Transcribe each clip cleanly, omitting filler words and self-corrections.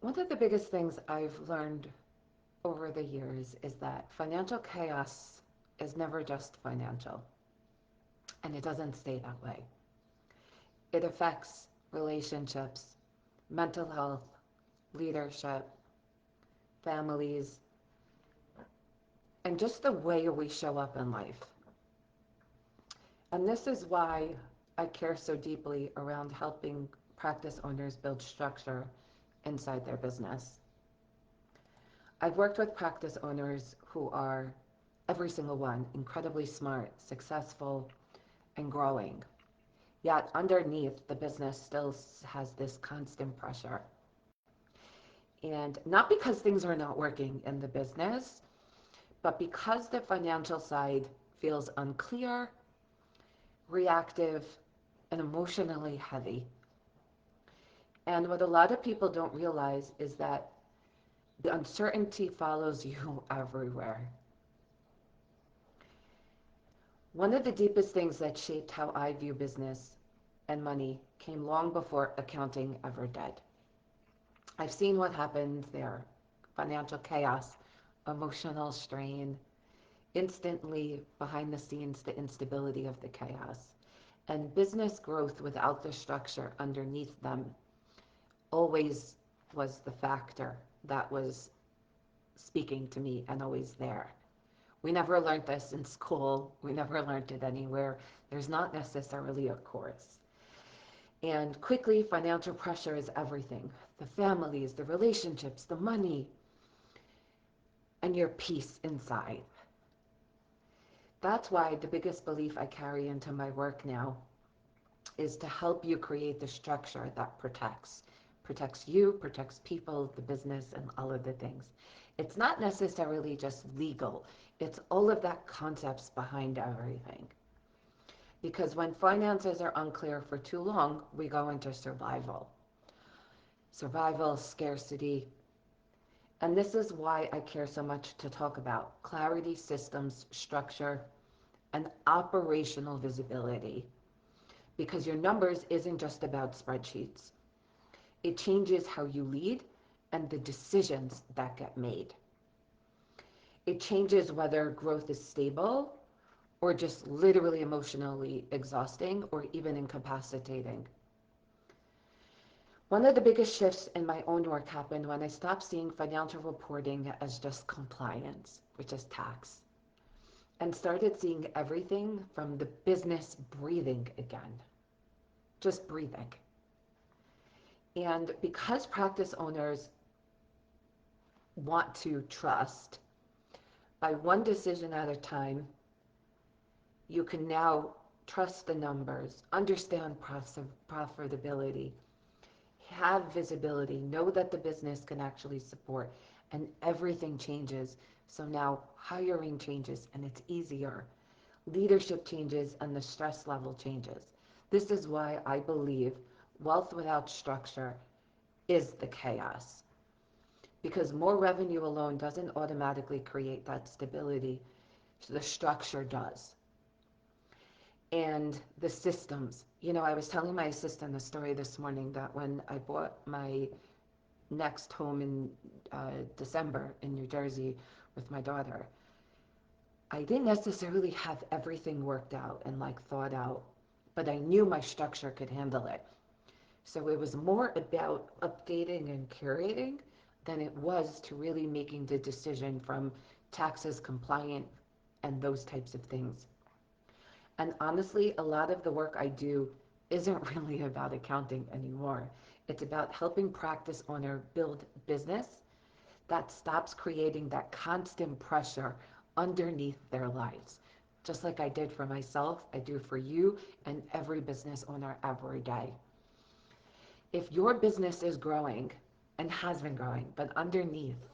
One of the biggest things I've learned over the years is that financial chaos is never just financial, and it doesn't stay that way. It affects relationships, mental health, leadership, families, and just the way we show up in life. And this is why I care so deeply around helping practice owners build structure inside their business. I've worked with practice owners who are, every single one, incredibly smart, successful, and growing. Yet underneath, the business still has this constant pressure. And not because things are not working in the business, but because the financial side feels unclear, reactive, and emotionally heavy. And what a lot of people don't realize is that the uncertainty follows you everywhere. One of the deepest things that shaped how I view business and money came long before accounting ever did. I've seen what happens there: financial chaos, emotional strain, instantly behind the scenes, the instability of the chaos, and business growth without the structure underneath them always was the factor that was speaking to me and always there. We never learned this in school. We never learned it anywhere. There's not necessarily a course. And quickly, financial pressure is everything: the families, the relationships, the money, and your peace inside. That's why the biggest belief I carry into my work now is to help you create the structure that protects you, protects people, the business, and all of the things. It's not necessarily just legal. It's all of that concepts behind everything. Because when finances are unclear for too long, we go into survival. Survival, scarcity. And this is why I care so much to talk about clarity, systems, structure, and operational visibility. Because your numbers isn't just about spreadsheets. It changes how you lead and the decisions that get made. It changes whether growth is stable or just literally emotionally exhausting or even incapacitating. One of the biggest shifts in my own work happened when I stopped seeing financial reporting as just compliance, which is tax, and started seeing everything from the business breathing again, just breathing. And because practice owners want to trust, by one decision at a time, you can now trust the numbers, understand profitability, have visibility, know that the business can actually support, and everything changes. So now hiring changes and it's easier. Leadership changes and the stress level changes. This is why I believe wealth without structure is the chaos. Because more revenue alone doesn't automatically create that stability, the structure does. And the systems. I was telling my assistant a story this morning that when I bought my next home in December in New Jersey with my daughter, I didn't necessarily have everything worked out and like thought out, but I knew my structure could handle it. So it was more about updating and curating than it was to really making the decision from taxes compliant and those types of things. And honestly, a lot of the work I do isn't really about accounting anymore. It's about helping practice owner build business that stops creating that constant pressure underneath their lives. Just like I did for myself, I do for you and every business owner every day. If your business is growing and has been growing, but underneath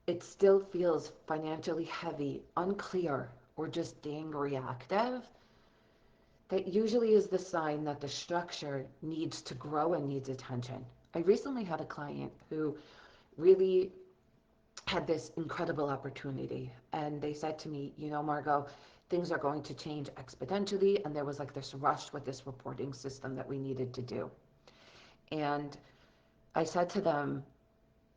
it still feels financially heavy, unclear, or just being reactive, that usually is the sign that the structure needs to grow and needs attention. I recently had a client who really had this incredible opportunity, and they said to me, Margot, things are going to change exponentially, and there was like this rush with this reporting system that we needed to do. And I said to them,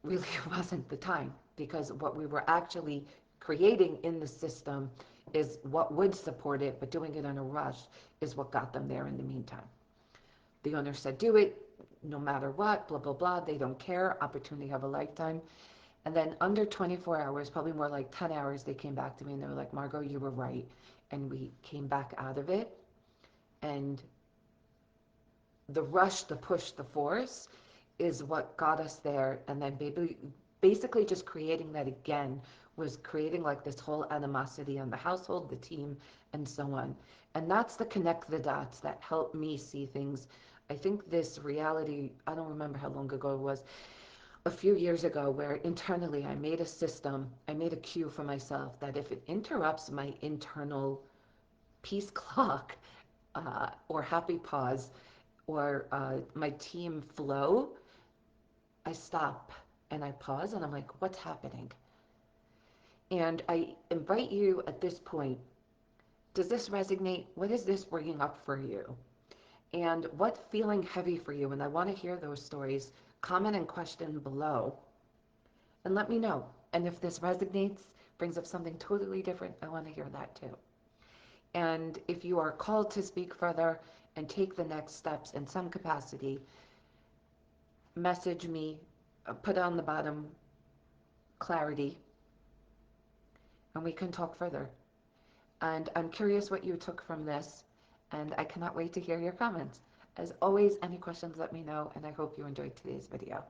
really wasn't the time, because what we were actually creating in the system is what would support it, but doing it in a rush is what got them there in the meantime. The owner said, do it no matter what, blah, blah, blah. They don't care. Opportunity of a lifetime. And then under 24 hours, probably more like 10 hours, they came back to me and they were like, Margot, you were right. And we came back out of it. And the rush, the push, the force is what got us there. And then basically just creating that again was creating like this whole animosity on the household, the team, and so on. And that's the connect the dots that helped me see things. I think this reality, I don't remember how long ago it was, a few years ago, where internally I made a system, I made a cue for myself that if it interrupts my internal peace clock, or happy pause, or my team flow, I stop and I pause and I'm like, what's happening? And I invite you at this point, does this resonate? What is this bringing up for you? And what's feeling heavy for you? And I want to hear those stories. Comment and question below and let me know. And if this resonates, brings up something totally different, I want to hear that too. And if you are called to speak further and take the next steps in some capacity, message me, put on the bottom clarity, and we can talk further. And I'm curious what you took from this, and I cannot wait to hear your comments. As always, any questions, let me know, and I hope you enjoyed today's video.